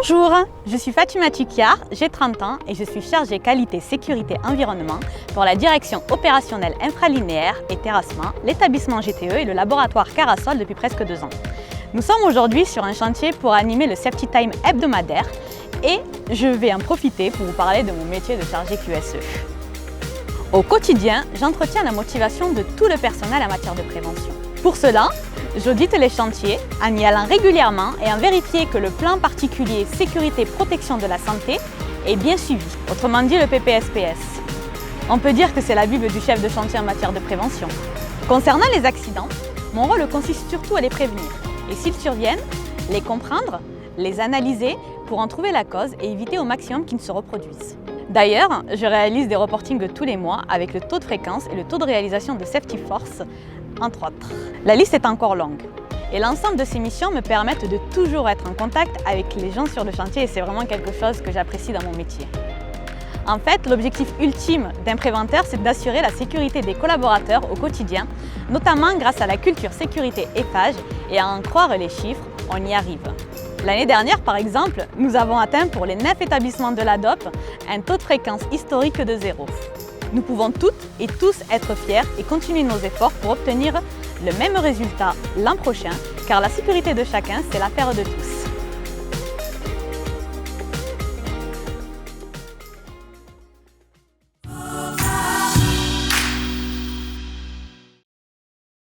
Bonjour, je suis Fatima Tikiar, j'ai 30 ans et je suis chargée qualité, sécurité, environnement pour la direction opérationnelle infralinéaire et terrassement, l'établissement GTE et le laboratoire Carasol depuis presque 2 ans. Nous sommes aujourd'hui sur un chantier pour animer le Safety Time hebdomadaire et je vais en profiter pour vous parler de mon métier de chargé QSE. Au quotidien, j'entretiens la motivation de tout le personnel en matière de prévention. Pour cela, j'audite les chantiers en y allant régulièrement et en vérifiant que le plan particulier sécurité-protection de la santé est bien suivi, autrement dit le PPSPS. On peut dire que c'est la Bible du chef de chantier en matière de prévention. Concernant les accidents, mon rôle consiste surtout à les prévenir et s'ils surviennent, les comprendre, les analyser pour en trouver la cause et éviter au maximum qu'ils ne se reproduisent. D'ailleurs, je réalise des reportings tous les mois avec le taux de fréquence et le taux de réalisation de Safety Force, entre autres. La liste est encore longue et l'ensemble de ces missions me permettent de toujours être en contact avec les gens sur le chantier et c'est vraiment quelque chose que j'apprécie dans mon métier. En fait, l'objectif ultime d'un préventeur, c'est d'assurer la sécurité des collaborateurs au quotidien, notamment grâce à la culture sécurité EPHAGE et à en croire les chiffres, on y arrive. L'année dernière, par exemple, nous avons atteint pour les 9 établissements de l'ADOP un taux de fréquence historique de 0. Nous pouvons toutes et tous être fiers et continuer nos efforts pour obtenir le même résultat l'an prochain, car la sécurité de chacun, c'est l'affaire de tous.